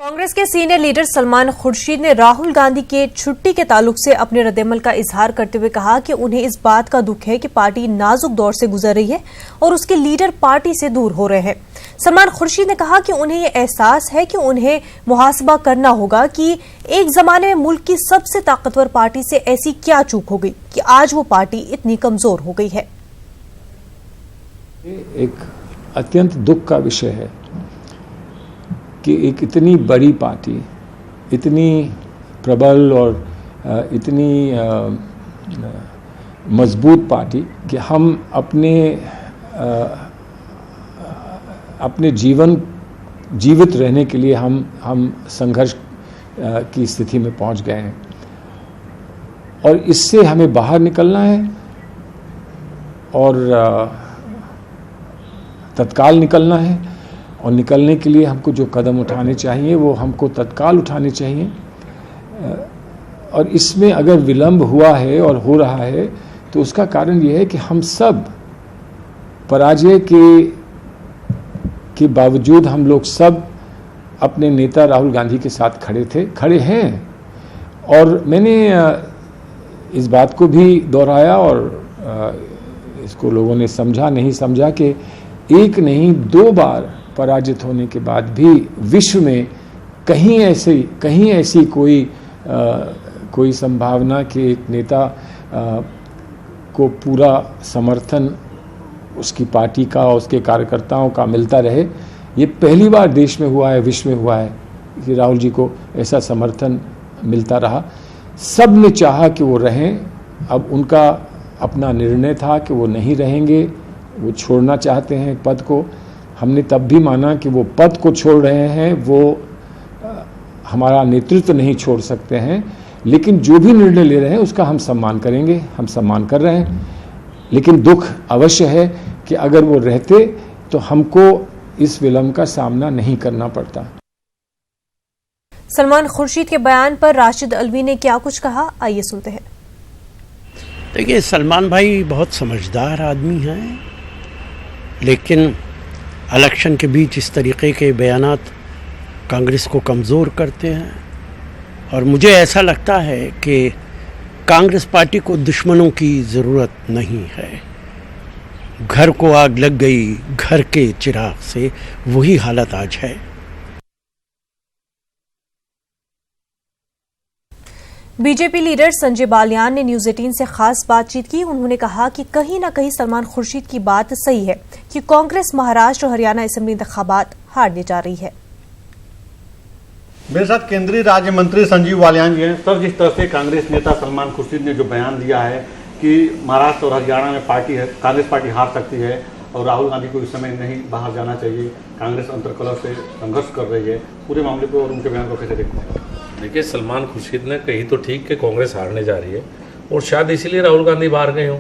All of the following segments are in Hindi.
कांग्रेस के सीनियर लीडर सलमान खुर्शीद ने राहुल गांधी के छुट्टी के ताल्लुक से अपने रद्देमल का इजहार करते हुए कहा कि उन्हें इस बात का दुख है कि पार्टी नाजुक दौर से गुजर रही है और उसके लीडर पार्टी से दूर हो रहे हैं। सलमान खुर्शीद ने कहा कि उन्हें यह एहसास है कि उन्हें मुहासबा करना होगा कि एक जमाने में मुल्क की सबसे ताकतवर पार्टी से ऐसी क्या चूक हो गई कि आज वो पार्टी इतनी कमजोर हो गई है। एक अत्यंत दुख का विषय है कि एक इतनी बड़ी पार्टी, इतनी प्रबल और इतनी मजबूत पार्टी कि हम अपने जीवित रहने के लिए हम संघर्ष की स्थिति में पहुंच गए हैं और इससे हमें बाहर निकलना है और तत्काल निकलना है। और निकलने के लिए हमको जो कदम उठाने चाहिए वो हमको तत्काल उठाने चाहिए। और इसमें अगर विलंब हुआ है और हो रहा है तो उसका कारण ये है कि हम सब पराजय के बावजूद हम लोग सब अपने नेता राहुल गांधी के साथ खड़े हैं। और मैंने इस बात को भी दोहराया और इसको लोगों ने समझा नहीं समझा कि एक नहीं दो बार पराजित होने के बाद भी विश्व में कहीं ऐसी कोई संभावना कि एक नेता को पूरा समर्थन उसकी पार्टी का और उसके कार्यकर्ताओं का मिलता रहे। ये पहली बार देश में हुआ है, विश्व में हुआ है कि राहुल जी को ऐसा समर्थन मिलता रहा। सब ने चाहा कि वो रहें। अब उनका अपना निर्णय था कि वो नहीं रहेंगे, वो छोड़ना चाहते हैं पद को। हमने तब भी माना कि वो पद को छोड़ रहे हैं, वो हमारा नेतृत्व नहीं छोड़ सकते हैं, लेकिन जो भी निर्णय ले रहे हैं उसका हम सम्मान करेंगे, हम सम्मान कर रहे हैं। लेकिन दुख अवश्य है कि अगर वो रहते तो हमको इस विलंब का सामना नहीं करना पड़ता। सलमान खुर्शीद के बयान पर राशिद अलवी ने क्या कुछ कहा, आइए सुनते हैं। देखिए, सलमान भाई बहुत समझदार आदमी हैं, लेकिन इलेक्शन के बीच इस तरीके के बयानात कांग्रेस को कमज़ोर करते हैं। और मुझे ऐसा लगता है कि कांग्रेस पार्टी को दुश्मनों की ज़रूरत नहीं है। घर को आग लग गई घर के चिराग से, वही हालत आज है। बीजेपी लीडर संजय बालियान ने न्यूज 18 से खास बातचीत की। उन्होंने कहा कि कहीं न कहीं सलमान खुर्शीद की बात सही है कि कांग्रेस महाराष्ट्र और हरियाणा असेंबली इंतखाबात हारने जा रही है। मेरे साथ केंद्रीय राज्य मंत्री संजीव बालियान जी हैं। सर, जिस तरह से कांग्रेस नेता सलमान खुर्शीद ने जो बयान दिया है कि महाराष्ट्र और हरियाणा में कांग्रेस पार्टी हार सकती है और राहुल गांधी को इस समय नहीं बाहर जाना चाहिए, कांग्रेस अंतर्कलह से संघर्ष कर रही है, पूरे मामले को और उनके बयान को कैसे देखते हैं? देखिए, सलमान खुर्शीद ने कही तो ठीक कि कांग्रेस हारने जा रही है और शायद इसीलिए राहुल गांधी बाहर गए हों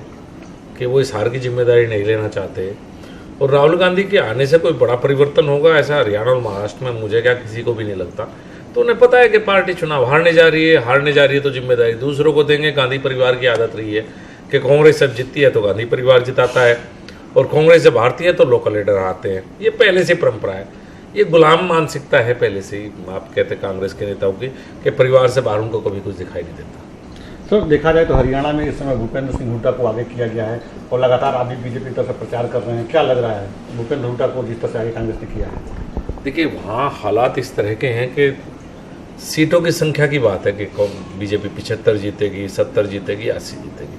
कि वो इस हार की जिम्मेदारी नहीं लेना चाहते। और राहुल गांधी के आने से कोई बड़ा परिवर्तन होगा ऐसा हरियाणा और महाराष्ट्र में मुझे क्या किसी को भी नहीं लगता। तो उन्हें पता है कि पार्टी चुनाव हारने जा रही है तो जिम्मेदारी दूसरों को देंगे। गांधी परिवार की आदत रही है कि कांग्रेस जब जीतती है तो गांधी परिवार जिताता है और कांग्रेस जब हारती है तो लोकल लीडर आते हैं। ये पहले से परंपरा है, ये गुलाम मानसिकता है पहले से ही। आप कहते हैं कांग्रेस के नेताओं की कि परिवार से बाहर उनको कभी कुछ दिखाई नहीं देता। सर, देखा जाए तो हरियाणा में इस समय भूपेंद्र सिंह हुड्डा को आगे किया गया है और लगातार आप भी बीजेपी की तरफ से प्रचार कर रहे हैं। क्या लग रहा है भूपेंद्र हुड्डा को जिस तरह से आगे कांग्रेस ने किया है? देखिए, वहाँ हालात इस तरह के हैं कि सीटों की संख्या की बात है कि बीजेपी 75 जीतेगी, 70 जीतेगी, 80 जीतेगी,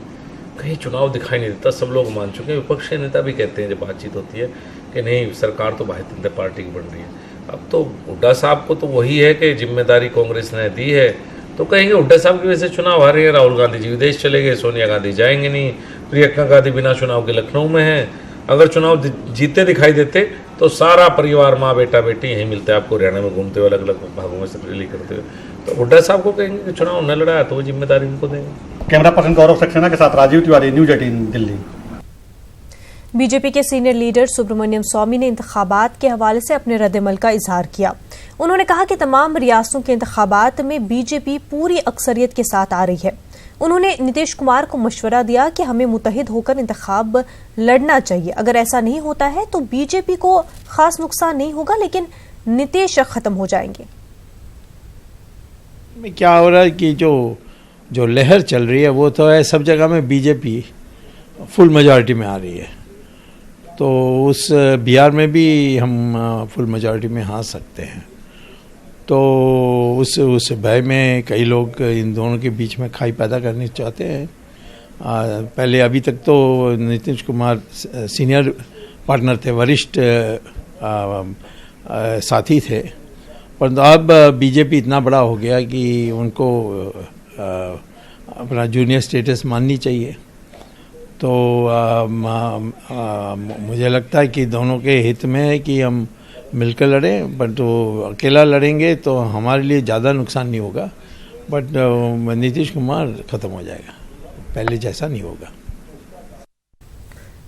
कहीं चुनाव दिखाई नहीं देता। सब लोग मान चुके हैं। विपक्ष के नेता भी कहते हैं जब बातचीत होती है कि नहीं, सरकार तो भारतीय जनता पार्टी की बन रही है। अब तो हुड्डा साहब को तो वही है कि जिम्मेदारी कांग्रेस ने दी है तो कहेंगे हुड्डा साहब की वजह से चुनाव हारे हैं। राहुल गांधी जी विदेश चले गए, सोनिया गांधी जाएंगे नहीं, प्रियंका गांधी बिना चुनाव के लखनऊ में है। अगर चुनाव जीते दिखाई देते तो सारा परिवार, माँ बेटा बेटी यहीं मिलते हैं आपको हरियाणा में घूमते हुए, अलग अलग भागों में से रैली करते हुए। तो हुड्डा साहब को कहेंगे कि चुनाव न लड़ाया तो वो जिम्मेदारी उनको देंगे। कैमरा पर्सन गौरव सक्सेना के साथ राजीव तिवारी, न्यूज 18 दिल्ली। बीजेपी के सीनियर लीडर सुब्रमण्यम स्वामी ने इंतखाबात के हवाले से अपने रद्देमल का इजहार किया। उन्होंने कहा कि तमाम रियासतों के इंतखाबात में बीजेपी पूरी अक्सरियत के साथ आ रही है। उन्होंने नीतीश कुमार को मशवरा दिया कि हमें मुत्तहिद होकर इंतखाब लड़ना चाहिए। अगर ऐसा नहीं होता है तो बीजेपी को खास नुकसान नहीं होगा, लेकिन नीतीश खत्म हो जाएंगे। में क्या हो रहा है कि जो लहर चल रही है वो तो है सब जगह में बीजेपी फुल मेजॉरिटी में आ रही है, तो उस बिहार में भी हम फुल मेजॉरिटी में आ सकते हैं। तो उस भय में कई लोग इन दोनों के बीच में खाई पैदा करनी चाहते हैं। पहले अभी तक तो नीतीश कुमार सीनियर पार्टनर थे, वरिष्ठ साथी थे, परंतु अब बीजेपी इतना बड़ा हो गया कि उनको अपना जूनियर स्टेटस माननी चाहिए। तो मुझे लगता है कि दोनों के हित में है कि हम मिलकर लड़ें, बट तो अकेला लड़ेंगे तो हमारे लिए ज़्यादा नुकसान नहीं होगा, बट नीतीश कुमार ख़त्म हो जाएगा, पहले जैसा नहीं होगा।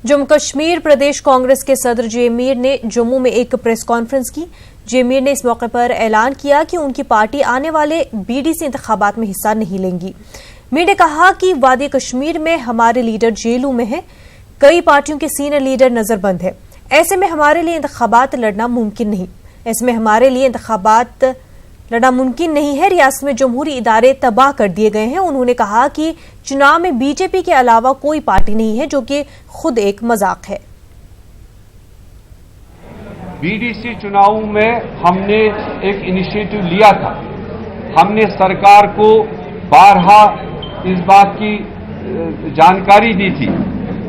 जम्मू कश्मीर प्रदेश कांग्रेस के सदर जे मीर ने जम्मू में एक प्रेस कॉन्फ्रेंस की। जे मीर ने इस मौके पर ऐलान किया कि उनकी पार्टी आने वाले बीडीसी इंतखाबात में हिस्सा नहीं लेंगी। मीर ने कहा कि वादी कश्मीर में हमारे लीडर जेलों में हैं, कई पार्टियों के सीनियर लीडर नजरबंद है, ऐसे में हमारे लिए इंतखाबात लड़ना मुमकिन नहीं है। रियासत में जमहूरी इदारे तबाह कर दिए गए हैं। उन्होंने कहा कि चुनाव में बीजेपी के अलावा कोई पार्टी नहीं है, जो कि खुद एक मजाक है। बीडीसी चुनाव में हमने एक इनिशिएटिव लिया था। हमने सरकार को बारहा इस बात की जानकारी दी थी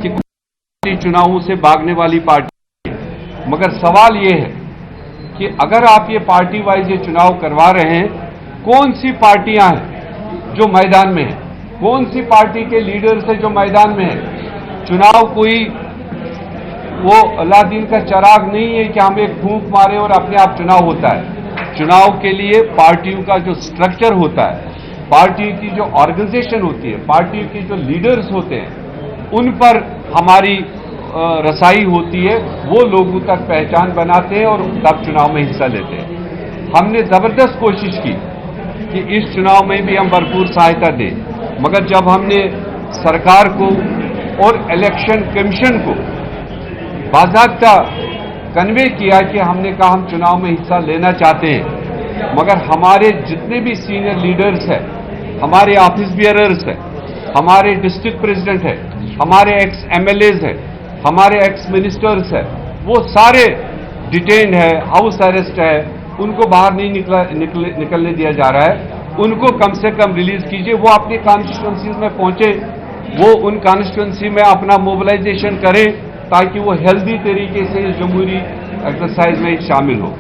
कि चुनावों से भागने वाली पार्टी, मगर सवाल ये है कि अगर आप ये पार्टी वाइज ये चुनाव करवा रहे हैं, कौन सी पार्टियां हैं जो मैदान में हैं, कौन सी पार्टी के लीडर्स हैं जो मैदान में हैं। चुनाव कोई वो अलादीन का चिराग नहीं है कि हम एक फूंक मारे और अपने आप चुनाव होता है। चुनाव के लिए पार्टियों का जो स्ट्रक्चर होता है, पार्टी की जो ऑर्गेनाइजेशन होती है, पार्टी के जो लीडर्स होते हैं, उन पर हमारी रसाई होती है, वो लोगों तक पहचान बनाते हैं और तब चुनाव में हिस्सा लेते हैं। हमने जबरदस्त कोशिश की कि इस चुनाव में भी हम भरपूर सहायता दें, मगर जब हमने सरकार को और इलेक्शन कमीशन को बाकायदा कन्वे किया कि हमने कहा हम चुनाव में हिस्सा लेना चाहते हैं, मगर हमारे जितने भी सीनियर लीडर्स हैं, हमारे ऑफिस बियरर्स हैं, हमारे डिस्ट्रिक्ट प्रेसिडेंट हैं, हमारे एक्स एमएलएज हैं, हमारे एक्स मिनिस्टर्स हैं, वो सारे डिटेन्ड है, हाउस अरेस्ट है, उनको बाहर नहीं निकलने दिया जा रहा है। उनको कम से कम रिलीज कीजिए, वो अपनी कॉन्स्टिट्यूंसीज में पहुंचे, वो उन कॉन्स्टिट्यूंसी में अपना मोबिलाइजेशन करें ताकि वो हेल्दी तरीके से इस जमहूरी एक्सरसाइज में शामिल हो।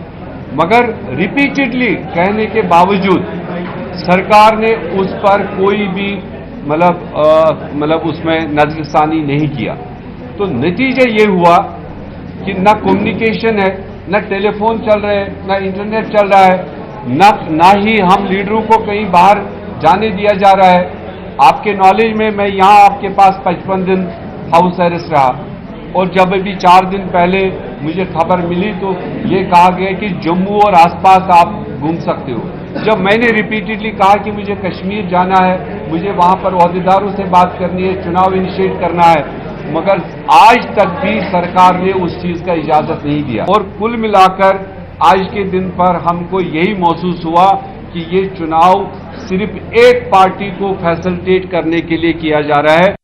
मगर रिपीटेडली कहने के बावजूद सरकार ने उस पर कोई भी मतलब उसमें नजरसानी नहीं किया। तो नतीजा ये हुआ कि न कम्युनिकेशन है, न टेलीफोन चल रहे हैं, न इंटरनेट चल रहा है, न ही हम लीडरों को कहीं बाहर जाने दिया जा रहा है। आपके नॉलेज में मैं यहाँ आपके पास 55 दिन हाउस अरेस्ट रहा, और जब अभी 4 दिन पहले मुझे खबर मिली तो ये कहा गया कि जम्मू और आसपास आप घूम सकते हो। जब मैंने रिपीटेडली कहा कि मुझे कश्मीर जाना है, मुझे वहां पर ओहदेदारों से बात करनी है, चुनाव इनिशिएट करना है, मगर आज तक भी सरकार ने उस चीज का इजाजत नहीं दिया। और कुल मिलाकर आज के दिन पर हमको यही महसूस हुआ कि ये चुनाव सिर्फ एक पार्टी को फैसिलिटेट करने के लिए किया जा रहा है।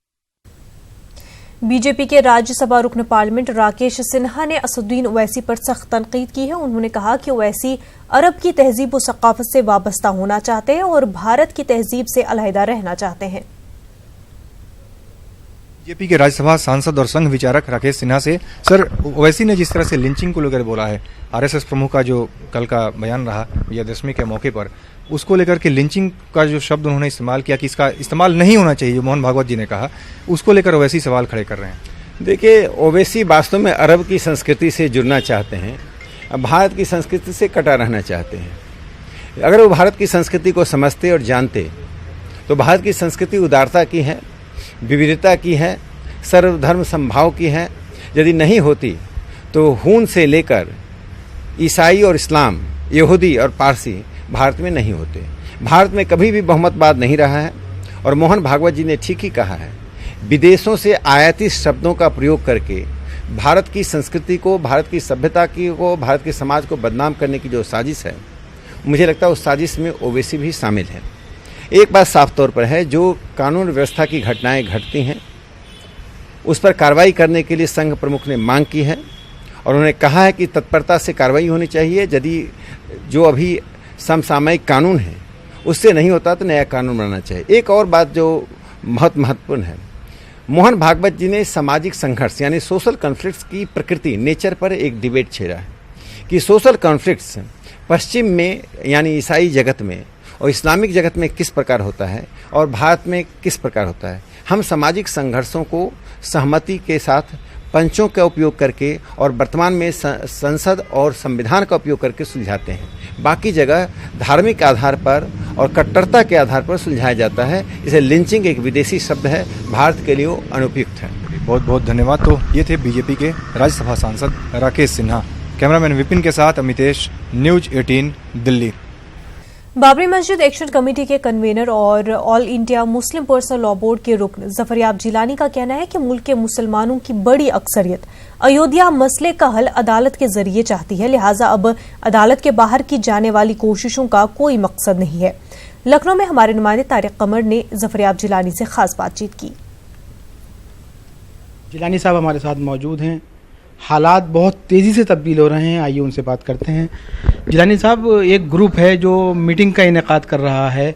बीजेपी के राज्यसभा रुकन पार्लियामेंट राकेश सिन्हा ने असदुद्दीन ओवैसी पर सख्त तनकीद की है। उन्होंने कहा कि ओवैसी अरब की तहजीब व सकाफत से वाबस्ता होना चाहते हैं और भारत की तहजीब से अलहदा रहना चाहते हैं। बीजेपी के राज्यसभा सांसद और संघ विचारक राकेश सिन्हा से, सर, ओवैसी ने जिस तरह से लिंचिंग को लेकर बोला है, आरएसएस प्रमुख का जो कल का बयान रहा विजयदशमी के मौके पर, उसको लेकर के लिंचिंग का जो शब्द उन्होंने इस्तेमाल किया कि इसका इस्तेमाल नहीं होना चाहिए, जो मोहन भागवत जी ने कहा, उसको लेकर ओवैसी सवाल खड़े कर रहे हैं। देखिए, ओवैसी वास्तव में अरब की संस्कृति से जुड़ना चाहते हैं, भारत की संस्कृति से कटा रहना चाहते हैं। अगर वो भारत की संस्कृति को समझते और जानते तो भारत की संस्कृति उदारता की है, विविधता की है, सर्वधर्म समभाव की है। यदि नहीं होती तो हून से लेकर ईसाई और इस्लाम, यहूदी और पारसी भारत में नहीं होते। भारत में कभी भी बहुमतवाद नहीं रहा है, और मोहन भागवत जी ने ठीक ही कहा है, विदेशों से आयातित शब्दों का प्रयोग करके भारत की संस्कृति को, भारत की सभ्यता को, भारत के समाज को बदनाम करने की जो साजिश है, मुझे लगता है उस साजिश में ओवैसी भी शामिल है। एक बात साफ तौर पर है, जो कानून व्यवस्था की घटनाएं घटती हैं उस पर कार्रवाई करने के लिए संघ प्रमुख ने मांग की है और उन्होंने कहा है कि तत्परता से कार्रवाई होनी चाहिए। यदि जो अभी समसामयिक कानून है उससे नहीं होता तो नया कानून बनाना चाहिए। एक और बात जो बहुत महत्वपूर्ण है, मोहन भागवत जी ने सामाजिक संघर्ष यानी सोशल कॉन्फ्लिक्ट्स की प्रकृति, नेचर पर एक डिबेट छेड़ा है कि सोशल कॉन्फ्लिक्ट्स पश्चिम में यानी ईसाई जगत में और इस्लामिक जगत में किस प्रकार होता है और भारत में किस प्रकार होता है। हम सामाजिक संघर्षों को सहमति के साथ पंचों का उपयोग करके और वर्तमान में संसद और संविधान का उपयोग करके सुलझाते हैं। बाकी जगह धार्मिक आधार पर और कट्टरता के आधार पर सुलझाया जाता है। इसे लिंचिंग एक विदेशी शब्द है, भारत के लिए अनुपयुक्त है। बहुत बहुत धन्यवाद। तो ये थे बीजेपी के राज्यसभा सांसद राकेश सिन्हा। कैमरामैन विपिन के साथ अमितेश, न्यूज 18 दिल्ली। बाबरी मस्जिद एक्शन कमेटी के कन्वीनर और all India Muslim personal law board के रुकन जफरयाब जिलानी का कहना है कि मुल्क के मुसलमानों की बड़ी अक्सरियत अयोध्या मसले का हल अदालत के जरिए चाहती है, लिहाजा अब अदालत के बाहर की जाने वाली कोशिशों का कोई मकसद नहीं है। लखनऊ में हमारे नुमाइंदे तारिक कमर ने जफरयाब जिलानी से खास बातचीत की। जिलानी साहब हमारे साथ मौजूद हैं। हालात बहुत तेज़ी से तब्दील हो रहे हैं, आइए उनसे बात करते हैं। जिलानी साहब, एक ग्रुप है जो मीटिंग का इनेकाद कर रहा है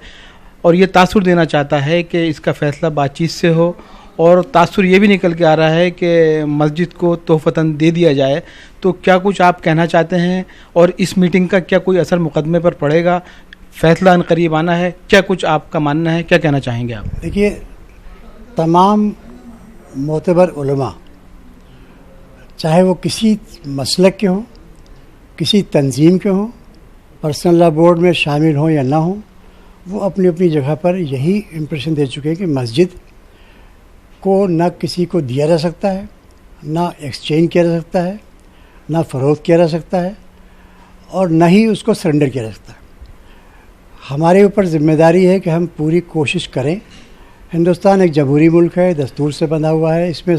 और ये तासुर देना चाहता है कि इसका फैसला बातचीत से हो, और तासुर ये भी निकल के आ रहा है कि मस्जिद को तोहफतन दे दिया जाए। तो क्या कुछ आप कहना चाहते हैं और इस मीटिंग का क्या कोई असर मुकदमे पर पड़ेगा? फैसला अनकरीब आना है, क्या कुछ आपका मानना है, क्या कहना चाहेंगे आप? देखिए, तमाम मोतबर उलमा, चाहे वो किसी मसलक के हों, किसी तंजीम के हों, पर्सनल लॉ बोर्ड में शामिल हों या ना हों, वो अपनी अपनी जगह पर यही इम्प्रेशन दे चुके हैं कि मस्जिद को ना किसी को दिया जा सकता है, ना एक्सचेंज किया जा सकता है, ना फ़रोख्त किया जा सकता है और ना ही उसको सरेंडर किया जा सकता है। हमारे ऊपर ज़िम्मेदारी है कि हम पूरी कोशिश करें। हिंदुस्तान एक जमहूरी मुल्क है, दस्तूर से बंधा हुआ है। इसमें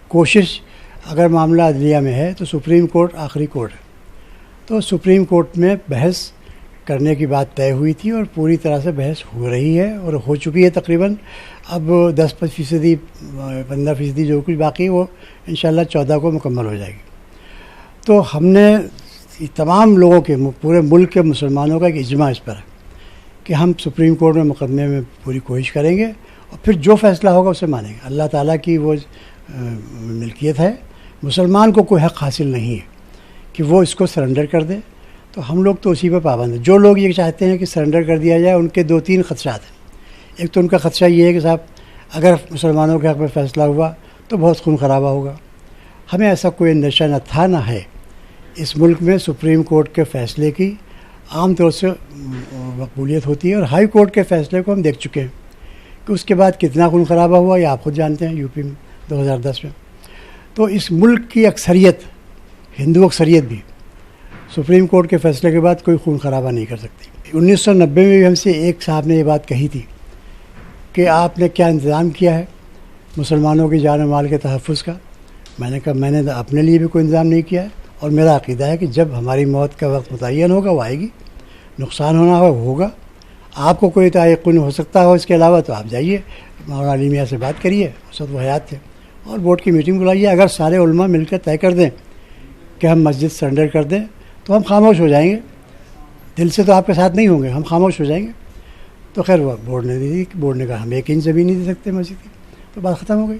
कोशिश, अगर मामला अदलिया में है तो सुप्रीम कोर्ट आखिरी कोर्ट है। तो सुप्रीम कोर्ट में बहस करने की बात तय हुई थी और पूरी तरह से बहस हो रही है और हो चुकी है तकरीबन। अब 10-15%, 15% जो कुछ बाकी है वो इंशाल्लाह 14 को मुकम्मल हो जाएगी। तो हमने तमाम लोगों के, पूरे मुल्क के मुसलमानों का एक इजमा इस पर है कि हम सुप्रीम कोर्ट में मुकदमे में पूरी कोशिश करेंगे और फिर जो फैसला होगा उसे मानेंगे। अल्लाह ताला की वो मिल्कियत है, मुसलमान को कोई हक़ हासिल नहीं है कि वो इसको सरेंडर कर दे। तो हम लोग तो उसी पर पाबंद हैं। जो लोग ये चाहते हैं कि सरेंडर कर दिया जाए, उनके 2-3 खदशात हैं। एक तो उनका खदशा ये है कि साहब, अगर मुसलमानों के हक़ में फ़ैसला हुआ तो बहुत खून खराबा होगा। हमें ऐसा कोई अंदेशा न था, न है। इस मुल्क में सुप्रीम कोर्ट के फ़ैसले की आम तौर से मकबूलियत होती है और हाई कोर्ट के फ़ैसले को हम देख चुके हैं कि उसके बाद कितना खून खराबा हुआ, या आप खुद जानते हैं, यूपी में 2010 में। तो इस मुल्क की अक्सरियत, हिंदू अक्सरियत भी सुप्रीम कोर्ट के फ़ैसले के बाद कोई खून खराबा नहीं कर सकती। 1990 में भी हमसे एक साहब ने ये बात कही थी कि आपने क्या इंतज़ाम किया है मुसलमानों की जान माल के तहफ़्फ़ुज़ का। मैंने कहा मैंने अपने लिए भी कोई इंतज़ाम नहीं किया है और मेरा अक़ीदा है कि जब हमारी मौत का वक्त मुतय्यन होगा वो आएगी, नुकसान होना होगा। आपको कोई तयक़ुन हो सकता हो इसके अलावा तो आप जाइए मौलाना अली मियां से बात करिए, उस वक्त वो हयात थे, और बोर्ड की मीटिंग बुलाइए। अगर सारे उलमा मिलकर तय कर दें कि हम मस्जिद सरेंडर कर दें तो हम खामोश हो जाएंगे। दिल से तो आपके साथ नहीं होंगे, हम खामोश हो जाएंगे। तो खैर वो बोर्ड ने दी, बोर्ड ने कहा हम 1 इंच ज़मीन नहीं दे सकते मस्जिद की, तो बात ख़त्म हो गई।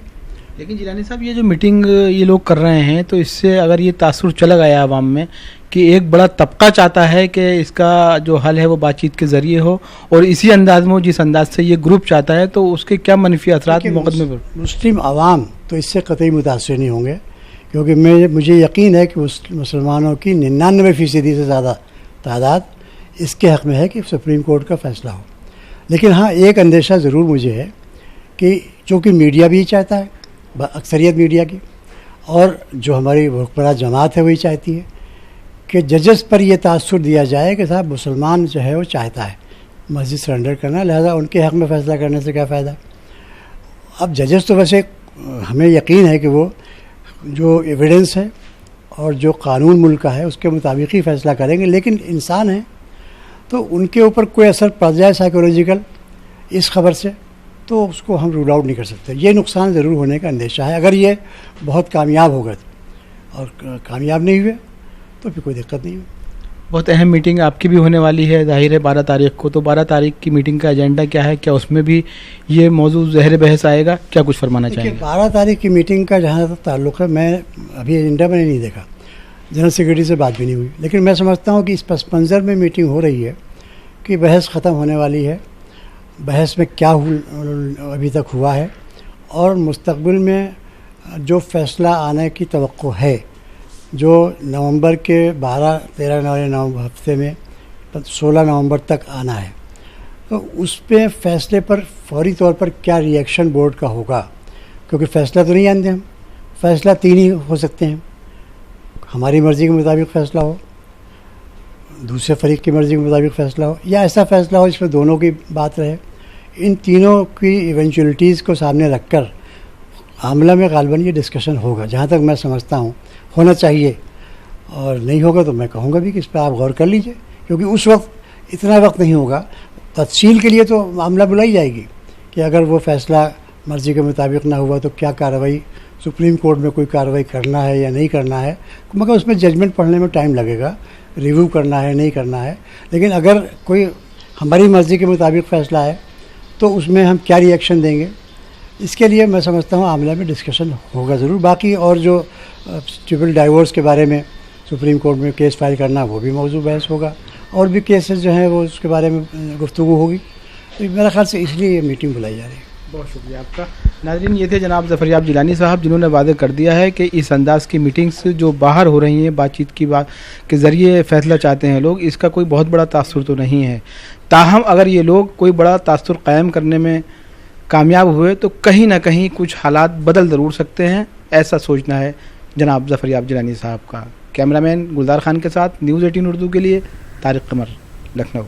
लेकिन जिलानी साहब, ये जो मीटिंग ये लोग कर रहे हैं, तो इससे अगर ये तासुर चला गया आवाम में कि एक बड़ा तबका चाहता है कि इसका जो हल है वो बातचीत के ज़रिए हो और इसी अंदाज में, जिस अंदाज से ये ग्रुप चाहता है, तो उसके क्या मनफी असरात मुकदमे पर? मुस्लिम आवाम तो इससे कतई मुतासिर नहीं होंगे, क्योंकि मुझे यकीन है कि मुसलमानों की 99% से ज़्यादा तादाद इसके हक़ में है कि सुप्रीम कोर्ट का फ़ैसला हो। लेकिन हाँ, एक अंदेशा ज़रूर मुझे है कि चूँकि मीडिया भी चाहता है, अक्सरियत मीडिया की, और जो हमारी हुक्मरान जमात है वही चाहती है कि जजेस पर यह तासुर दिया जाए कि साहब मुसलमान जो है वो चाहता है मस्जिद सरेंडर करना, लिहाजा उनके हक़ में फ़ैसला करने से क्या फ़ायदा। अब जजेस तो वैसे हमें यकीन है कि वो जो एविडेंस है और जो कानून मुल्क का है उसके मुताबिक ही फ़ैसला करेंगे, लेकिन इंसान है तो उनके ऊपर कोई असर पड़ जाए साइकोलॉजिकल इस खबर से, तो उसको हम रूल आउट नहीं कर सकते। ये नुकसान ज़रूर होने का अंदेशा है। अगर ये बहुत कामयाब हो गए और कामयाब नहीं हुए तो फिर कोई दिक्कत नहीं हो। बहुत अहम मीटिंग आपकी भी होने वाली है, जाहिर है 12 तारीख को। तो 12 तारीख की मीटिंग का एजेंडा क्या है? क्या उसमें भी ये मौजू ज़हर बहस आएगा? क्या कुछ फरमाना चाहेंगे? 12 तारीख की मीटिंग का जहाँ तक ताल्लुक़ है, मैं अभी एजेंडा मैंने नहीं देखा, जनरल सेक्रेटरी से बात भी नहीं हुई, लेकिन मैं समझता हूँ कि इस पस मंज़र में मीटिंग हो रही है कि बहस ख़त्म होने वाली है, बहस में क्या अभी तक हुआ है और मुस्तक़बिल में जो फ़ैसला आने की तवक्को है, जो नवंबर के 12-13 हफ्ते में 16 नवंबर तक आना है, तो उस पे फ़ैसले पर फौरी तौर पर क्या रिएक्शन बोर्ड का होगा, क्योंकि फ़ैसला तो नहीं जानते हम। फ़ैसला 3 ही हो सकते हैं, हमारी मर्ज़ी के मुताबिक फ़ैसला हो, दूसरे फरीक की मर्ज़ी के मुताबिक फ़ैसला हो, या ऐसा फ़ैसला हो जिसमें दोनों की बात रहे। इन तीनों की इवेंचुअलिटीज़ को सामने रखकर आमला में गालिबन ये डिस्कशन होगा, जहाँ तक मैं समझता हूँ होना चाहिए। और नहीं होगा तो मैं कहूँगा भी कि इस पर आप गौर कर लीजिए, क्योंकि उस वक्त इतना वक्त नहीं होगा। तफसील के लिए तो मामला बुलाई जाएगी कि अगर वो फ़ैसला मर्ज़ी के मुताबिक ना हुआ तो क्या कार्रवाई, सुप्रीम कोर्ट में कोई कार्रवाई करना है या नहीं करना है, मगर उसमें जजमेंट पढ़ने में टाइम लगेगा, रिव्यू करना है नहीं करना है। लेकिन अगर कोई हमारी मर्ज़ी के मुताबिक फ़ैसला है तो उसमें हम क्या रिएक्शन देंगे, इसके लिए मैं समझता हूँ आमला में डिस्कशन होगा ज़रूर। बाकी और जो ट्रिपल डाइवोर्स के बारे में सुप्रीम कोर्ट में केस फाइल करना, वो भी मौजू बहस होगा, और भी केसेस जो हैं वो उसके बारे में गुफ्तगू होगी। तो मेरा ख्याल से इसलिए ये मीटिंग बुलाई जा रही है। बहुत शुक्रिया आपका। नाज़रीन, ये थे जनाब ज़फ़रयाब जिलानी साहब, जिन्होंने वादा कर दिया है कि इस अंदाज़ की मीटिंग्स जो बाहर हो रही हैं, बातचीत की बात के ज़रिए फ़ैसला चाहते हैं लोग, इसका कोई बहुत बड़ा तासुर तो नहीं है। ताहम अगर ये लोग कोई बड़ा तासुर क़ायम करने में कामयाब हुए तो कहीं ना कहीं कुछ हालात बदल ज़रूर सकते हैं, ऐसा सोचना है जनाब ज़फ़रयाब जिलानी साहब का। कैमरामैन गुलजार खान के साथ न्यूज़ 18 उर्दू के लिए तारिक कमर, लखनऊ।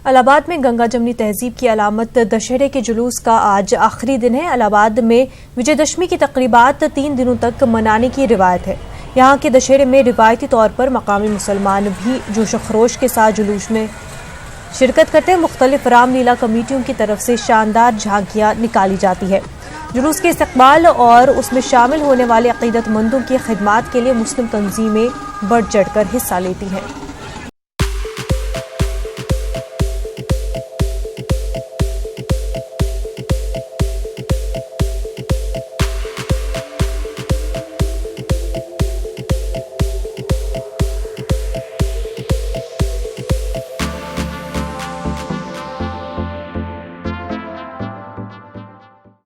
इलाहाबाद में गंगा जमनी तहजीब की अलामत दशहरे के जुलूस का आज आखिरी दिन है। इलाहाबाद में विजयदशमी की तकरीबात 3 दिनों तक मनाने की रिवायत है। यहाँ के दशहरे में रिवायती तौर पर मकामी मुसलमान भी जोश खरोश के साथ जुलूस में शिरकत करते हैं। मुख्तलिफ रामलीला कमेटियों की तरफ से शानदार झांकियाँ निकाली जाती है। जुलूस के इस्तकबाल और उसमें शामिल होने वाले अकीदतमंदों की खिदमात के लिए मुस्लिम तंजीमें बढ़ चढ़ कर हिस्सा लेती हैं।